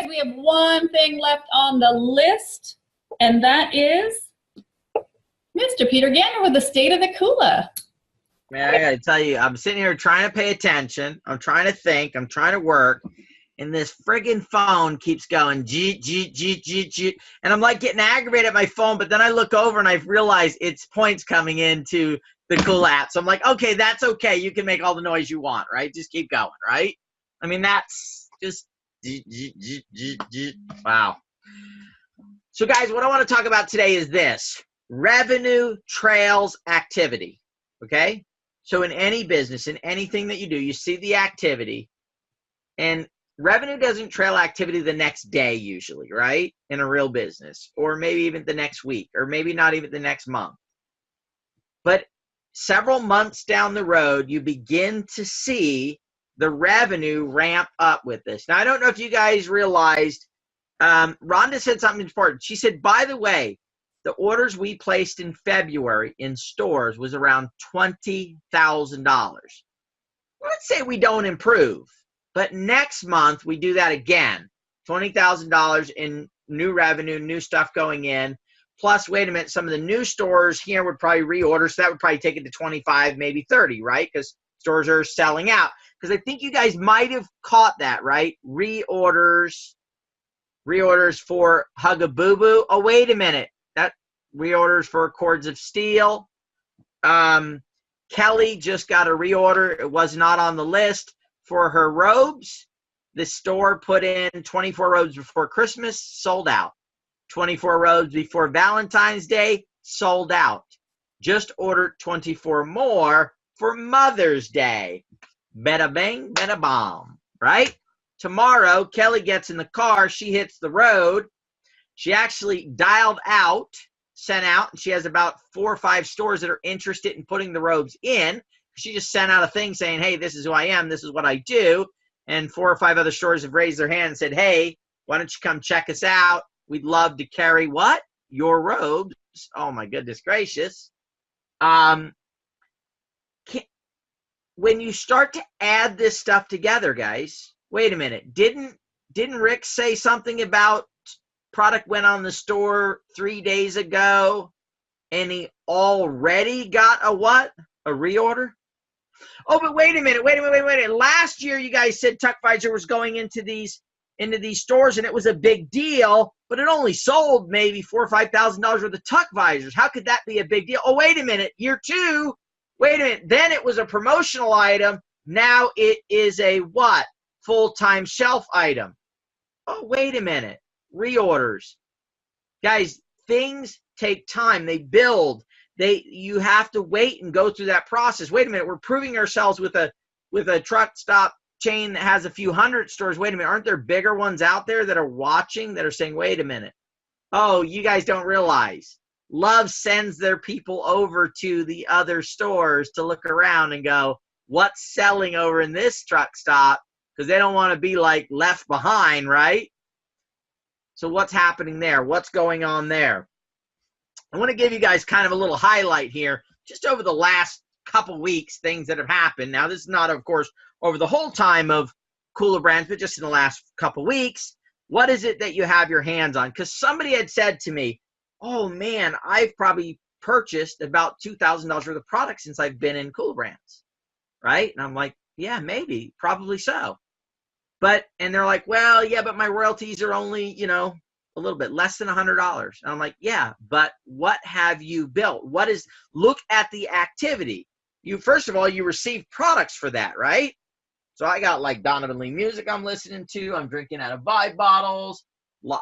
We have one thing left on the list, and that is Mr. Peter Gantner with the state of the kula. Man, I gotta tell you, I'm sitting here trying to pay attention. I'm trying to think. I'm trying to work. And this friggin' phone keeps going, G, G, G, G, G. And I'm like getting aggravated at my phone, but then I look over and I realize it's points coming into the Kula app. So I'm like, okay, that's okay. You can make all the noise you want, right? Just keep going, right? I mean, that's just G, G, G, G, G. Wow. So guys, what I want to talk about today is this. Revenue trails activity, okay? So in any business, in anything that you do, you see the activity, and revenue doesn't trail activity the next day usually, right? In a real business, or maybe even the next week, or maybe not even the next month. But several months down the road, you begin to see the revenue ramp up with this. Now, I don't know if you guys realized, Rhonda said something important. She said, by the way, the orders we placed in February in stores was around $20,000. Let's say we don't improve, but next month we do that again. $20,000 in new revenue, new stuff going in. Plus, wait a minute, some of the new stores here would probably reorder, so that would probably take it to 25, maybe 30, right? Because stores are selling out. Because I think you guys might have caught that, right? Reorders for Hugaboo. Oh, wait a minute. That reorders for Cords of Steel. Kelly just got a reorder. It was not on the list for her robes. The store put in 24 robes before Christmas, sold out. 24 robes before Valentine's Day, sold out. Just ordered 24 more for Mother's Day. Bada bang, bada bomb, right? Tomorrow, Kelly gets in the car. She hits the road. She actually dialed out, sent out, and she has about 4 or 5 stores that are interested in putting the robes in. She just sent out a thing saying, hey, this is who I am. This is what I do. And 4 or 5 other stores have raised their hand and said, hey, why don't you come check us out? We'd love to carry what? Your robes. Oh, my goodness gracious. When you start to add this stuff together, guys, wait a minute. Didn't Rick say something about product went on the store 3 days ago and he already got a what? A reorder? Oh, but wait a minute. Last year, you guys said Tuck Visor was going into these stores and it was a big deal, but it only sold maybe $4,000 or $5,000 worth of Tuck Visors. How could that be a big deal? Oh, wait a minute. Year 2. Wait a minute. Then it was a promotional item. Now it is a what? Full-time shelf item. Oh, wait a minute. Reorders. Guys, things take time. They build. You have to wait and go through that process. Wait a minute. We're proving ourselves with a truck stop chain that has a few hundred stores. Wait a minute. Aren't there bigger ones out there that are watching, that are saying, wait a minute. Oh, you guys don't realize. Love sends their people over to the other stores to look around and go, what's selling over in this truck stop? Because they don't want to be like left behind, right? So what's happening there? What's going on there? I want to give you guys kind of a little highlight here, just over the last couple weeks, things that have happened. Now, this is not, of course, over the whole time of Kula Brands, but just in the last couple weeks. What is it that you have your hands on? Because somebody had said to me, oh, man, I've probably purchased about $2,000 worth of products since I've been in Kula Brands, right? And I'm like, yeah, maybe, probably so. And they're like, well, yeah, but my royalties are only, a little bit less than $100. And I'm like, yeah, but what have you built? Look at the activity. First of all, you receive products for that, right? So I got like Donovan Lee music I'm listening to. I'm drinking out of Vibe bottles.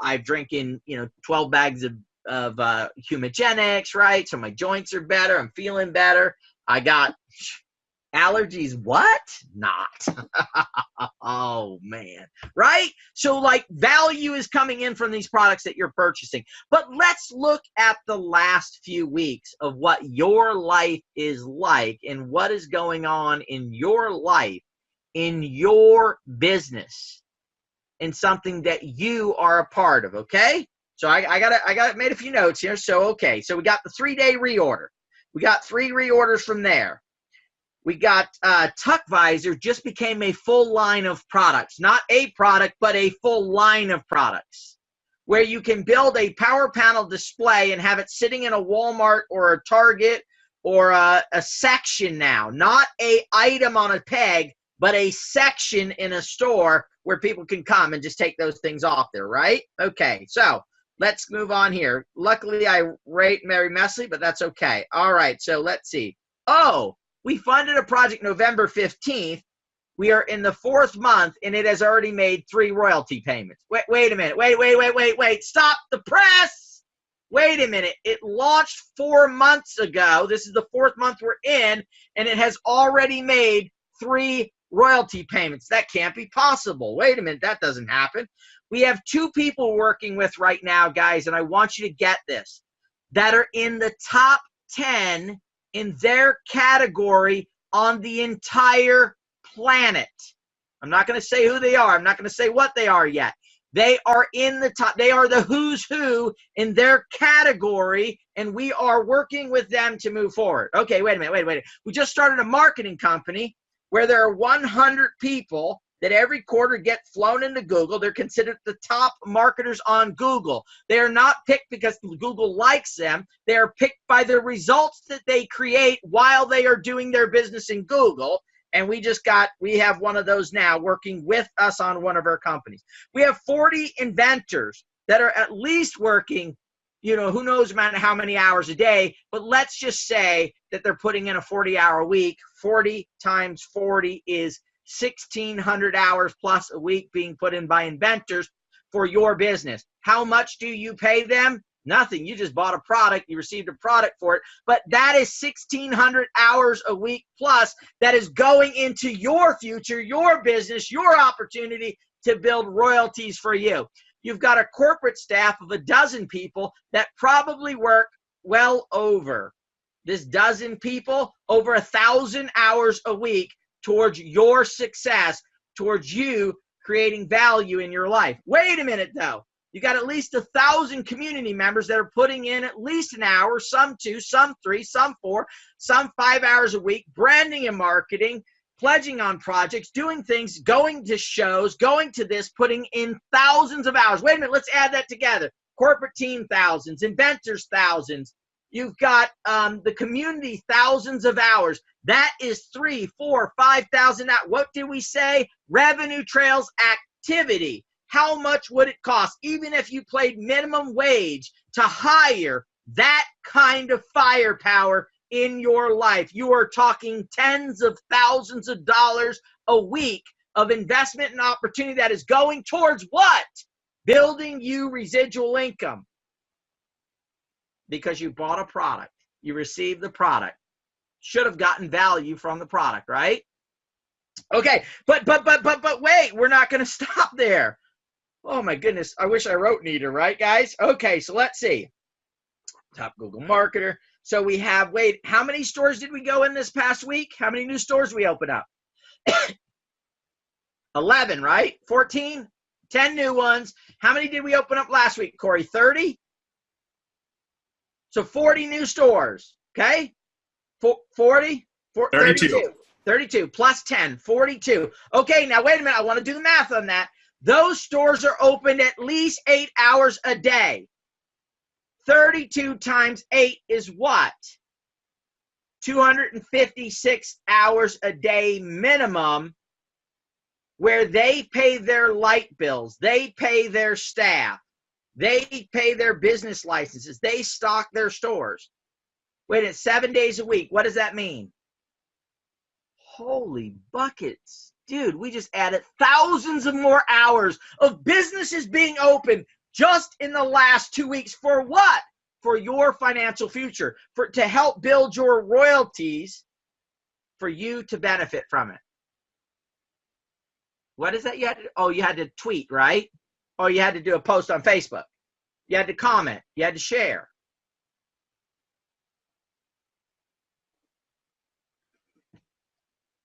I'm drinking, 12 bags of Humagenics, right? So my joints are better. I'm feeling better. I got allergies. What? Not. Oh, man. Right? So like value is coming in from these products that you're purchasing. But let's look at the last few weeks of what your life is like and what is going on in your life, in your business, in something that you are a part of, okay? So I made a few notes here. So, okay. So we got the 3-day reorder. We got 3 reorders from there. We got Tuck Visor just became a full line of products, not a product, but a full line of products, where you can build a power panel display and have it sitting in a Walmart or a Target or a section now, not a item on a peg, but a section in a store where people can come and just take those things off there, right? Okay, so let's move on here. Luckily, I rate Mary Mesley, but that's okay. All right, so let's see. Oh, we funded a project November 15th. We are in the 4th month, and it has already made 3 royalty payments. Wait a minute. Wait. Stop the press. Wait a minute. It launched 4 months ago. This is the 4th month we're in, and it has already made 3 royalty payments. That can't be possible. Wait a minute. That doesn't happen. We have 2 people we're working with right now, guys, and I want you to get this, that are in the top 10 in their category on the entire planet. I'm not going to say who they are. I'm not going to say what they are yet. They are in the top. They are the who's who in their category, and we are working with them to move forward. Okay, wait a minute. We just started a marketing company where there are 100 people that every quarter get flown into Google. They're considered the top marketers on Google. They are not picked because Google likes them. They are picked by the results that they create while they are doing their business in Google. And we have one of those now working with us on one of our companies. We have 40 inventors that are at least working, who knows how many hours a day, but let's just say that they're putting in a 40-hour week. 40 times 40 is 1,600 hours plus a week being put in by inventors for your business. How much do you pay them? Nothing. You just bought a product. You received a product for it. But that is 1,600 hours a week plus that is going into your future, your business, your opportunity to build royalties for you. You've got a corporate staff of 12 people that probably work well over this dozen people, over 1,000 hours a week towards your success, towards you creating value in your life. Wait a minute, though. You got at least 1,000 community members that are putting in at least an hour, some 2, some 3, some 4, some 5 hours a week, branding and marketing, pledging on projects, doing things, going to shows, going to this, putting in thousands of hours. Wait a minute, let's add that together. Corporate team, thousands. Inventors, thousands. You've got the community, thousands of hours. That is 3, 4, 5,000 hours. What did we say? Revenue trails activity. How much would it cost, even if you paid minimum wage, to hire that kind of firepower in your life? You are talking tens of thousands of dollars a week of investment and opportunity that is going towards what? Building you residual income. Because you bought a product. You received the product. Should have gotten value from the product, right? Okay, but wait, we're not going to stop there. Oh my goodness, I wish I wrote neater, right, guys? Okay, so let's see. Top Google marketer. So we have, how many stores did we go in this past week? How many new stores we open up? 11, right? 14? 10 new ones. How many did we open up last week, Corey? 30? So 40 new stores, okay? 40? 32. 32 plus 10, 42. Okay, now wait a minute. I want to do the math on that. Those stores are open at least 8 hours a day. 32 times 8 is what? 256 hours a day minimum, where they pay their light bills, they pay their staff, they pay their business licenses, they stock their stores. Wait, it's 7 days a week. What does that mean? Holy buckets. Dude, we just added thousands of more hours of businesses being open just in the last 2 weeks. For what? For your financial future, to help build your royalties, for you to benefit from it. What is that you had to, you had to tweet, right? Oh, you had to do a post on Facebook. You had to comment. You had to share.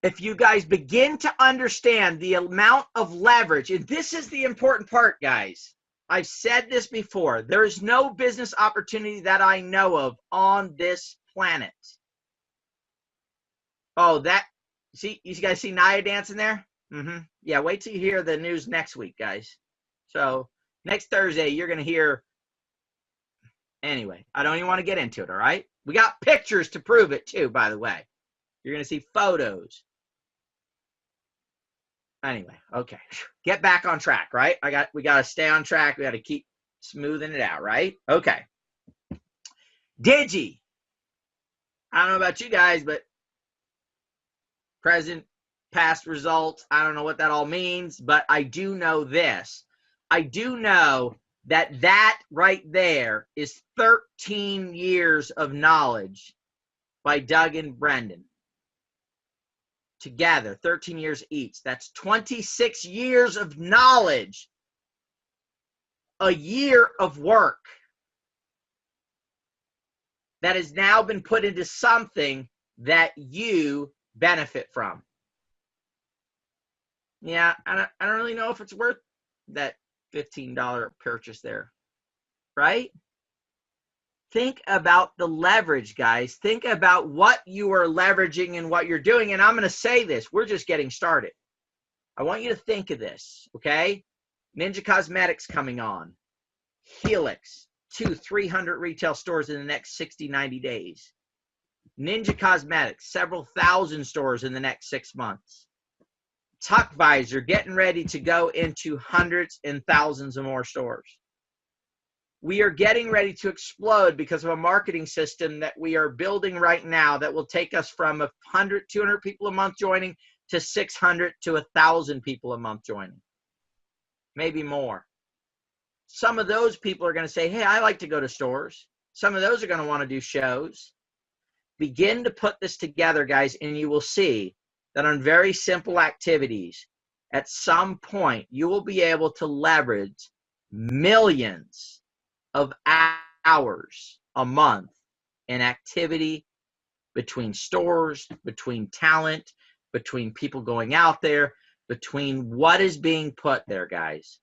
If you guys begin to understand the amount of leverage, and this is the important part, guys. I've said this before. There is no business opportunity that I know of on this planet. Oh, that You guys see Naya dancing there? Yeah, wait till you hear the news next week, guys. So next Thursday, you're going to hear. Anyway, I don't even want to get into it, all right? We got pictures to prove it, too, by the way. You're going to see photos. Anyway, okay. Get back on track, right? We got to stay on track. We got to keep smoothing it out, right? Okay. Digi. I don't know about you guys, but present, past results, I don't know what that all means, but I do know this. I do know that right there is 13 years of knowledge by Doug and Brendan. Together, 13 years each. That's 26 years of knowledge. A year of work that has now been put into something that you benefit from. Yeah, I don't really know if it's worth that $15 purchase there, right? Think about the leverage, guys. Think about what you are leveraging and what you're doing. And I'm going to say this. We're just getting started. I want you to think of this, okay? Ninja Cosmetics coming on. Helix, 200-300 retail stores in the next 60, 90 days. Ninja Cosmetics, several thousand stores in the next 6 months. Tuck Visor, getting ready to go into hundreds and thousands of more stores. We are getting ready to explode because of a marketing system that we are building right now that will take us from 100, 200 people a month joining to 600 to 1,000 people a month joining. Maybe more. Some of those people are going to say, hey, I like to go to stores. Some of those are going to want to do shows. Begin to put this together, guys, and you will see that on very simple activities, at some point, you will be able to leverage millions of hours a month in activity between stores, between talent, between people going out there, between what is being put there, guys.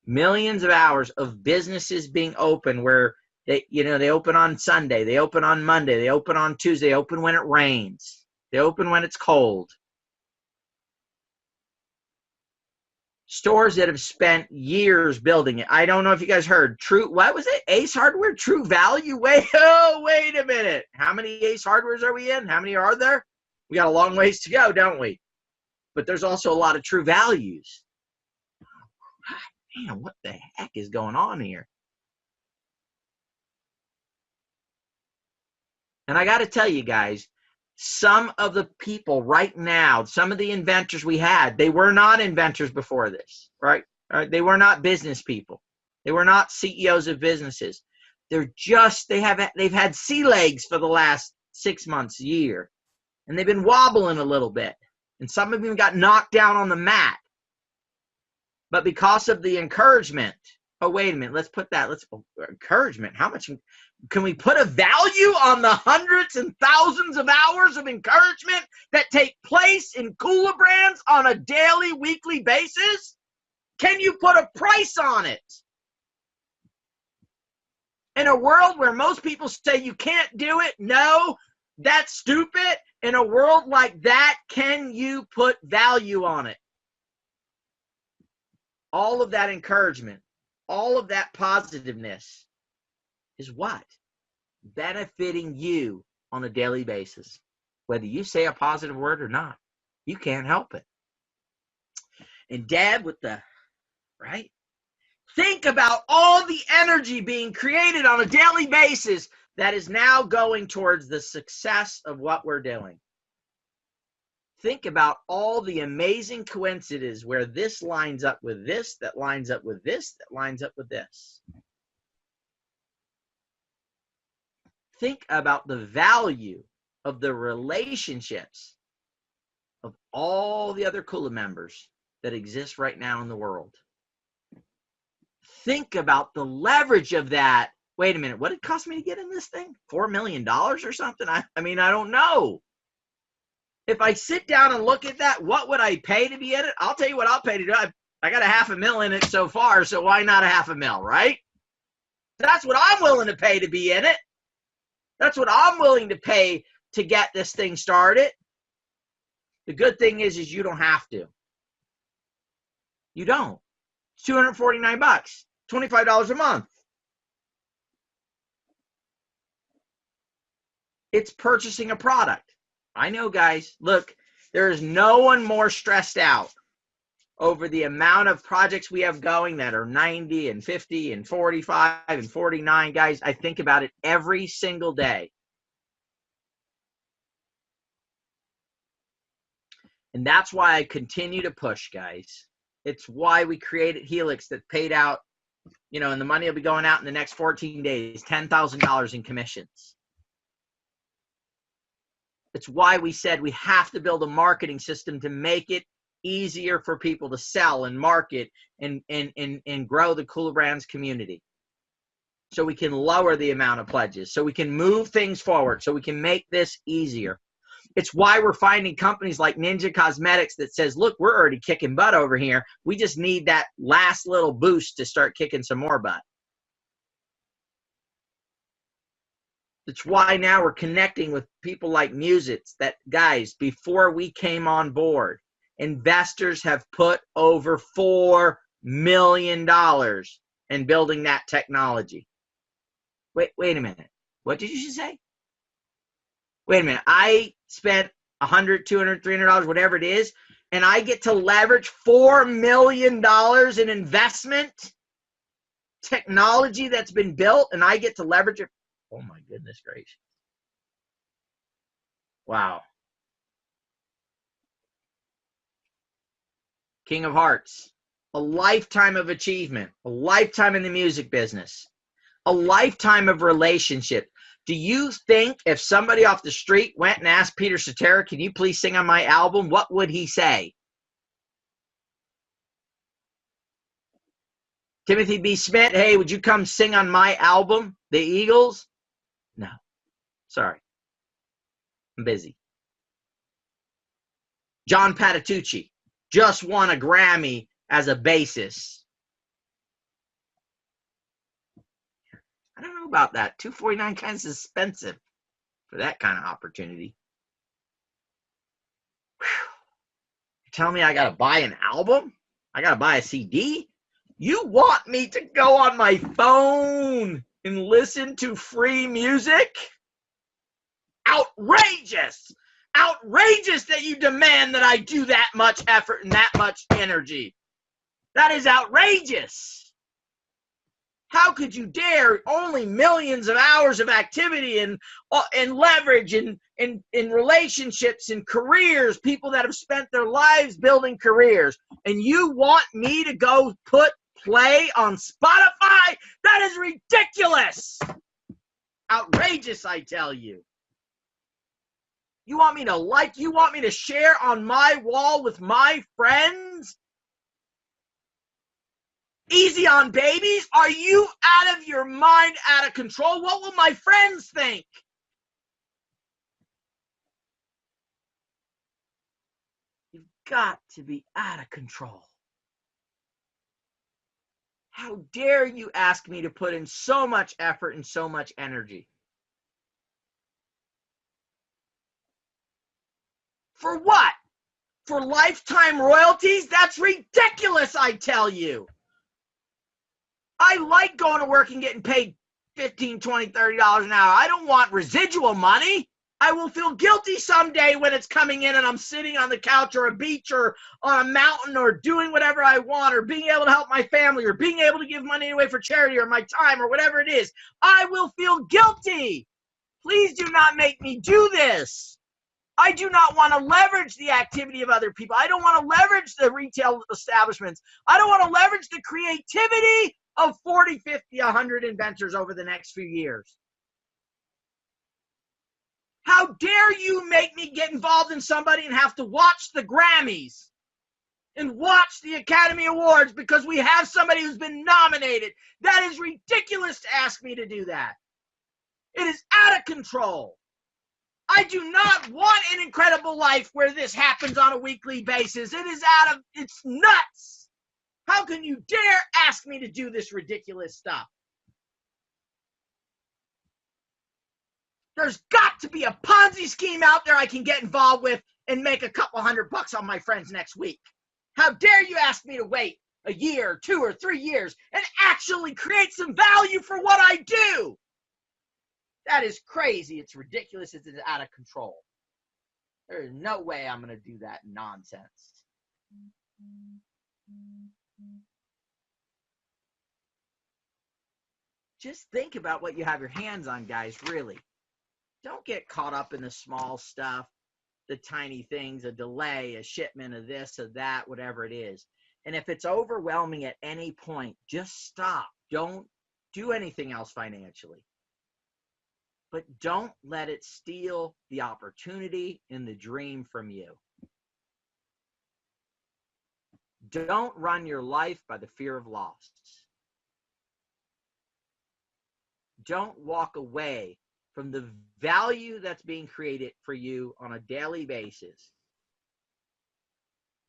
Millions of hours of businesses being open where they open on Sunday, they open on Monday, they open on Tuesday, they open when it rains, they open when it's cold. Stores that have spent years building it. I don't know if you guys heard. What was it? Ace Hardware, True Value? Wait a minute. How many Ace Hardwares are we in? How many are there? We got a long ways to go, don't we? But there's also a lot of True Values. Man, what the heck is going on here? And I got to tell you guys, some of the people right now, some of the inventors we had, they were not inventors before this, right? They were not business people. They were not CEOs of businesses. They've had sea legs for the last 6 months, a year, and they've been wobbling a little bit. And some of them got knocked down on the mat. But because of the encouragement, wait a minute, encouragement, how much can we put a value on the hundreds and thousands of hours of encouragement that take place in Kula brands on a daily, weekly basis? Can you put a price on it? In a world where most people say you can't do it, no, that's stupid. In a world like that, can you put value on it? All of that encouragement, all of that positiveness is what? Benefiting you on a daily basis. Whether you say a positive word or not, you can't help it. And Dad right? Think about all the energy being created on a daily basis that is now going towards the success of what we're doing. Think about all the amazing coincidences where this lines up with this, that lines up with this, that lines up with this. Think about the value of the relationships of all the other Kula members that exist right now in the world. Think about the leverage of that. Wait a minute, what did it cost me to get in this thing? $4 million or something? I don't know. If I sit down and look at that, what would I pay to be in it? I'll tell you what I'll pay to do it. I got $500,000 in it so far, so why not $500,000, right? That's what I'm willing to pay to be in it. That's what I'm willing to pay to get this thing started. The good thing is you don't have to. You don't. It's $249, $25 a month. It's purchasing a product. I know, guys. Look, there is no one more stressed out over the amount of projects we have going that are 90 and 50 and 45 and 49. Guys, I think about it every single day. And that's why I continue to push, guys. It's why we created Helix that paid out, and the money will be going out in the next 14 days, $10,000 in commissions. It's why we said we have to build a marketing system to make it easier for people to sell and market and grow the Kula Brands community. So we can lower the amount of pledges, so we can move things forward, so we can make this easier. It's why we're finding companies like Ninja Cosmetics that says, look, we're already kicking butt over here. We just need that last little boost to start kicking some more butt. It's why now we're connecting with people like Musits that, guys, before we came on board, investors have put over $4 million in building that technology. Wait a minute. What did you just say? Wait a minute. I spent $100, $200, $300, whatever it is, and I get to leverage $4 million in investment technology that's been built, and I get to leverage it. Oh my goodness gracious. Wow. King of Hearts. A lifetime of achievement. A lifetime in the music business. A lifetime of relationship. Do you think if somebody off the street went and asked Peter Cetera, can you please sing on my album, what would he say? Timothy B. Smith, hey, would you come sing on my album, The Eagles? No. Sorry. I'm busy. John Patitucci just won a Grammy as a bassist. I don't know about that. $249 kind of expensive for that kind of opportunity. Whew. You're telling me I got to buy an album? I got to buy a CD? You want me to go on my phone and listen to free music? Outrageous! Outrageous that you demand that I do that much effort and that much energy. That is outrageous. How could you dare? Only millions of hours of activity and leverage and relationships and careers, people that have spent their lives building careers. And you want me to go put play on Spotify? That is ridiculous. Outrageous, I tell you. You want me to like? You want me to share on my wall with my friends? Easy on babies? Are you out of your mind, out of control? What will my friends think? You've got to be out of control. How dare you ask me to put in so much effort and so much energy? For what? For lifetime royalties? That's ridiculous, I tell you. I like going to work and getting paid $15, $20, $30 an hour. I don't want residual money. I will feel guilty someday when it's coming in and I'm sitting on the couch or a beach or on a mountain or doing whatever I want or being able to help my family or being able to give money away for charity or my time or whatever it is. I will feel guilty. Please do not make me do this. I do not want to leverage the activity of other people. I don't want to leverage the retail establishments. I don't want to leverage the creativity of 40, 50, 100 inventors over the next few years. How dare you make me get involved in somebody and have to watch the Grammys and watch the Academy Awards because we have somebody who's been nominated? That is ridiculous to ask me to do that. It is out of control. I do not want an incredible life where this happens on a weekly basis. It's nuts. How can you dare ask me to do this ridiculous stuff? There's got to be a Ponzi scheme out there I can get involved with and make a couple $100 on my friends next week. How dare you ask me to wait a year, 2 or 3 years, and actually create some value for what I do? That is crazy. It's ridiculous. It's out of control. There is no way I'm going to do that nonsense. Just think about what you have your hands on, guys, really. Don't get caught up in the small stuff, the tiny things, a delay, a shipment of this, of that, whatever it is. And if it's overwhelming at any point, just stop. Don't do anything else financially. But don't let it steal the opportunity and the dream from you. Don't run your life by the fear of loss. Don't walk away from the value that's being created for you on a daily basis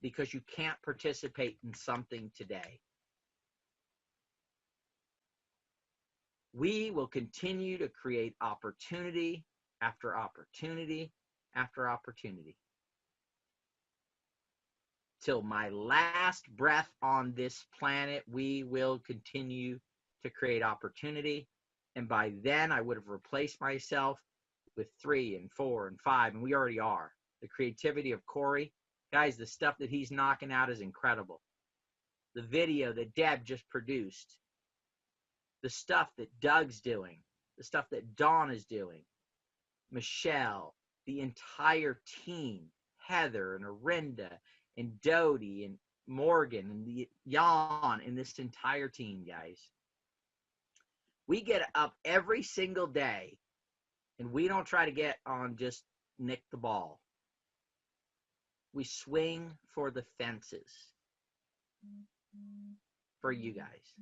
because you can't participate in something today. We will continue to create opportunity after opportunity after opportunity. Till my last breath on this planet, we will continue to create opportunity. And by then, I would have replaced myself with 3 and 4 and 5, and we already are. The creativity of Corey, guys, the stuff that he's knocking out is incredible. The video that Deb just produced, the stuff that Doug's doing, the stuff that Dawn is doing, Michelle, the entire team, Heather and Arinda and Dodie and Morgan and the Jan and this entire team, guys. We get up every single day and we don't try to get on just nick the ball. We swing for the fences for you guys.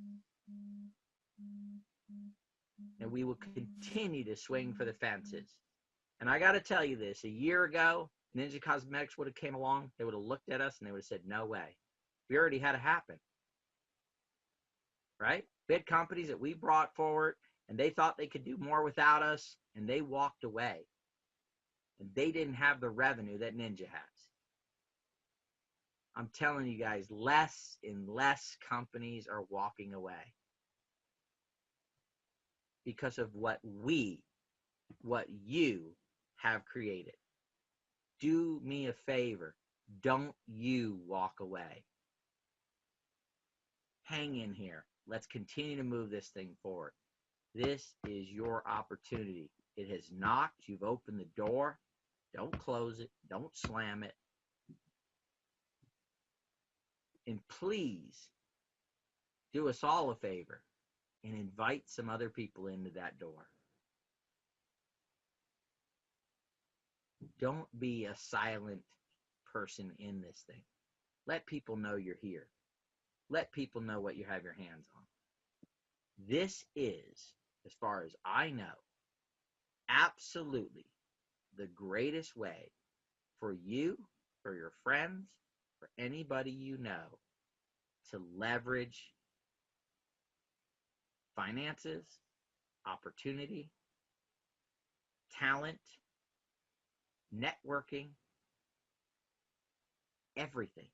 And we will continue to swing for the fences. And I got to tell you this, a year ago, Ninja Cosmetics would have came along, they would have looked at us and they would have said, no way. We already had it happen. Right? Big companies that we brought forward and they thought they could do more without us and they walked away. And they didn't have the revenue that Ninja has. I'm telling you guys, less and less companies are walking away. Because of what you have created. Do me a favor. Don't you walk away. Hang in here. Let's continue to move this thing forward. This is your opportunity. It has knocked. You've opened the door. Don't close it. Don't slam it. And please do us all a favor and invite some other people into that door. Don't be a silent person in this thing. Let people know you're here. Let people know what you have your hands on. This is, as far as I know, absolutely the greatest way for you, for your friends, for anybody you know to leverage finances, opportunity, talent, networking, everything.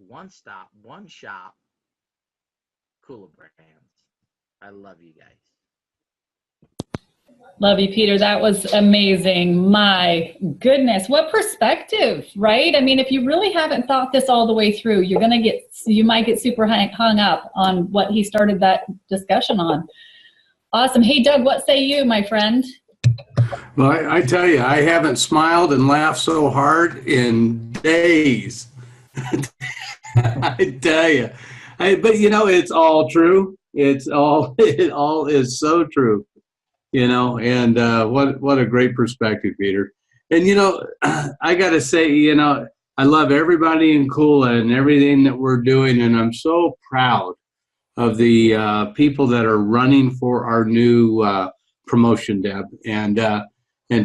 One stop, one shop, Kula Brands. I love you guys. Love you, Peter. That was amazing. My goodness, what perspective, right? I mean, if you really haven't thought this all the way through, you might get super hung up on what he started that discussion on. Awesome. Hey, Doug, what say you, my friend? Well, I tell you, I haven't smiled and laughed so hard in days. I tell you. But, you know, it's all true. It all is so true. You know, and what a great perspective, Peter. And, you know, I got to say, you know, I love everybody in Kula and everything that we're doing. And I'm so proud of the people that are running for our new promotion, Deb. And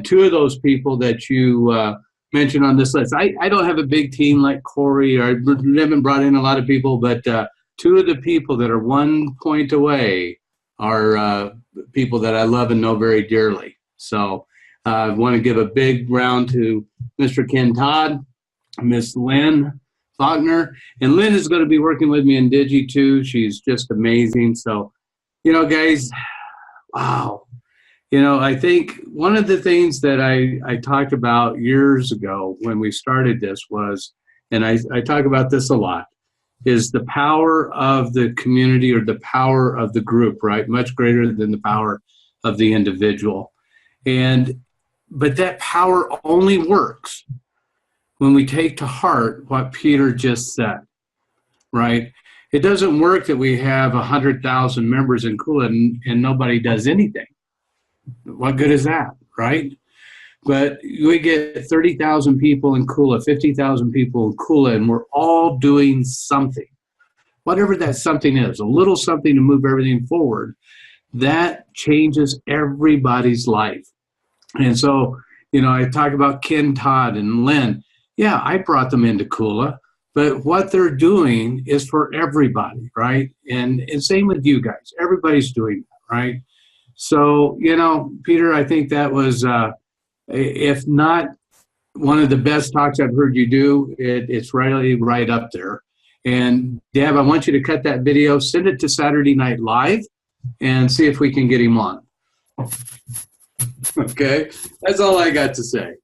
two of those people that you mentioned on this list, I don't have a big team like Corey, or I haven't brought in a lot of people, but two of the people that are 1 point away are people that I love and know very dearly. So I want to give a big round to Mr. Ken Todd, Miss Lynn Faulkner, and Lynn is going to be working with me in Digi too. She's just amazing. So, guys, wow. I think one of the things that I talked about years ago when we started this was, and I talk about this a lot, is the power of the community or the power of the group, right? Much greater than the power of the individual. But that power only works when we take to heart what Peter just said, right? It doesn't work that we have 100,000 members in Kula and nobody does anything. What good is that, right? But we get 30,000 people in Kula, 50,000 people in Kula, and we're all doing something. Whatever that something is, a little something to move everything forward, that changes everybody's life. And so, I talk about Ken Todd and Lynn. Yeah, I brought them into Kula, but what they're doing is for everybody, right? And same with you guys. Everybody's doing that, right? So, Peter, I think that was, if not one of the best talks I've heard you do, it's really right up there. And Deb, I want you to cut that video, send it to Saturday Night Live, and see if we can get him on. Okay, that's all I got to say.